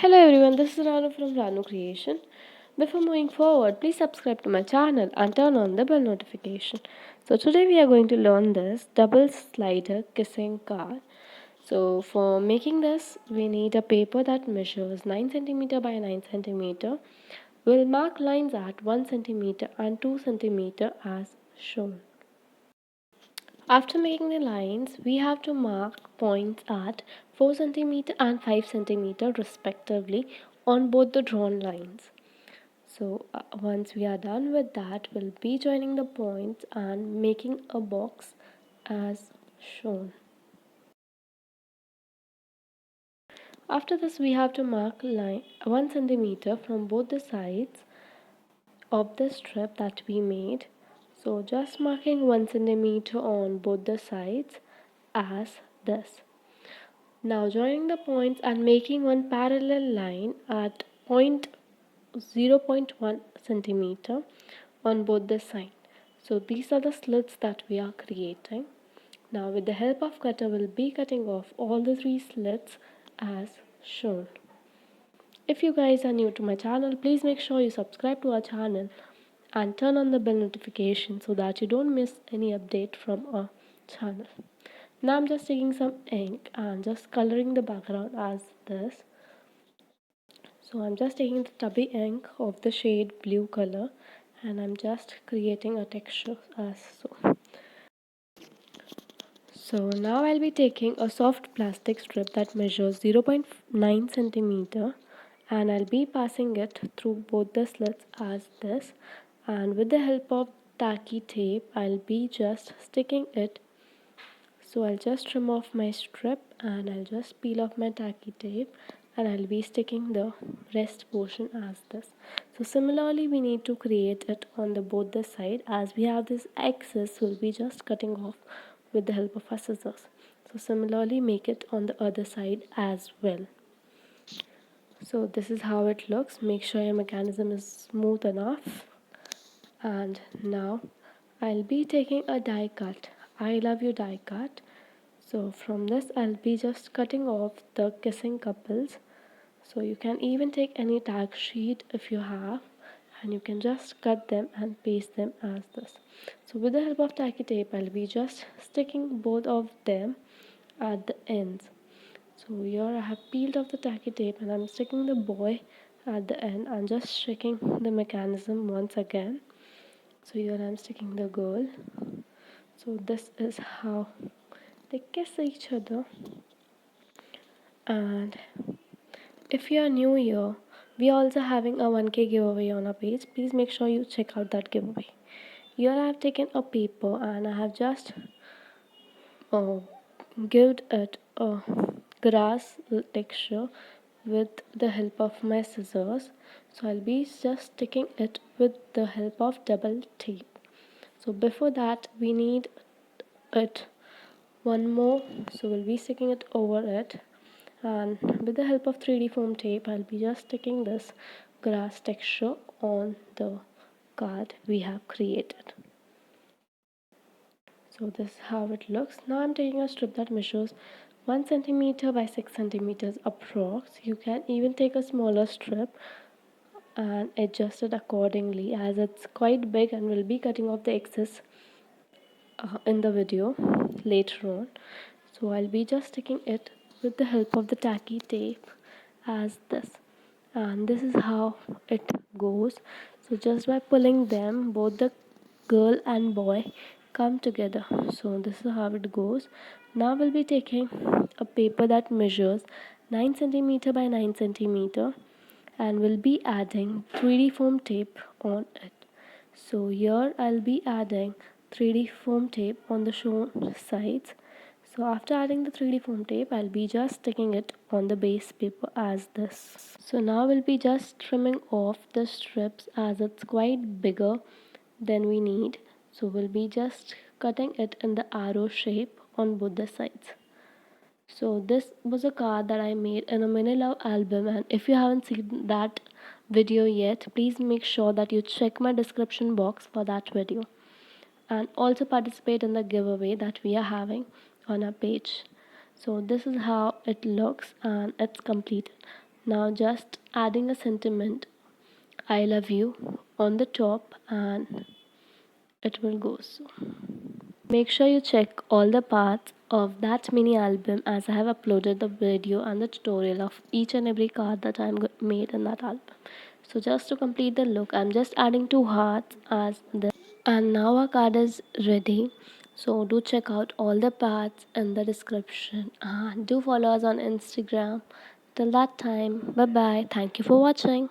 Hello everyone, this is Ranu from Ranu Creation. Before moving forward, please subscribe to my channel and turn on the bell notification. So today we are going to learn this double slider kissing card. So for making this, we need a paper that measures 9 cm by 9 cm. We'll mark lines at 1 cm and 2 cm as shown. After making the lines, we have to mark points at 4 cm and 5 cm respectively on both the drawn lines. So once we are done with that, we'll be joining the points and making a box as shown. After this, we have to mark line 1 cm from both the sides of the strip that we made. So just marking 1 cm on both the sides as this. Now joining the points and making one parallel line at 0.1 centimeter on both the sides. So these are the slits that we are creating. Now with the help of cutter, we'll be cutting off all the 3 slits as shown. If you guys are new to my channel, please make sure you subscribe to our channel and turn on the bell notification so that you don't miss any update from our channel. Now I'm just taking some ink and just coloring the background as this. So I'm just taking the tubby ink of the shade blue color and I'm just creating a texture as so. So now I'll be taking a soft plastic strip that measures 0.9 centimeter and I'll be passing it through both the slits as this, and with the help of tacky tape I'll be just sticking it. So I'll just trim off my strip and I'll just peel off my tacky tape and I'll be sticking the rest portion as this. So similarly we need to create it on the both the side. As we have this excess, we'll be just cutting off with the help of our scissors. So similarly make it on the other side as well. So this is how it looks. Make sure your mechanism is smooth enough. And now I'll be taking a die cut. I love you die cut. So from this I'll be just cutting off the kissing couples. So you can even take any tag sheet if you have, and you can just cut them and paste them as this. So with the help of tacky tape I'll be just sticking both of them at the ends. So here I have peeled off the tacky tape and I'm sticking the boy at the end and just checking the mechanism once again. So here I'm sticking the girl. So this is how they kiss each other. And if you are new here, we are also having a 1K giveaway on our page. Please make sure you check out that giveaway. Here I have taken a paper and I have just given it a grass texture with the help of my scissors. So I'll be just sticking it with the help of double tape. So before that we need it one more, so we'll be sticking it over it, and with the help of 3D foam tape I'll be just sticking this grass texture on the card we have created. So this is how it looks. Now I'm taking a strip that measures 1 centimeter by 6 centimeters approx. You can even take a smaller strip and adjust it accordingly, as it's quite big and we'll be cutting off the excess in the video later on. So I'll be just sticking it with the help of the tacky tape as this, and this is how it goes. So just by pulling them, both the girl and boy come together. So this is how it goes. Now we'll be taking a paper that measures 9 centimeter by 9 centimeter and we'll be adding 3D foam tape on it. So here I'll be adding 3D foam tape on the shown sides. So after adding the 3D foam tape, I'll be just sticking it on the base paper as this. So now we'll be just trimming off the strips as it's quite bigger than we need. So we'll be just cutting it in the arrow shape on both the sides. So this was a card that I made in a mini love album, and if you haven't seen that video yet, please make sure that you check my description box for that video and also participate in the giveaway that we are having on our page. So this is how it looks and it's completed. Now just adding a sentiment, I love you, on the top, and it will go so. Make sure you check all the parts of that mini album, as I have uploaded the video and the tutorial of each and every card that I made in that album. So just to complete the look, I'm just adding 2 hearts as this, and now our card is ready. So do check out all the parts in the description and do follow us on Instagram. Till that time, bye bye. Thank you for watching.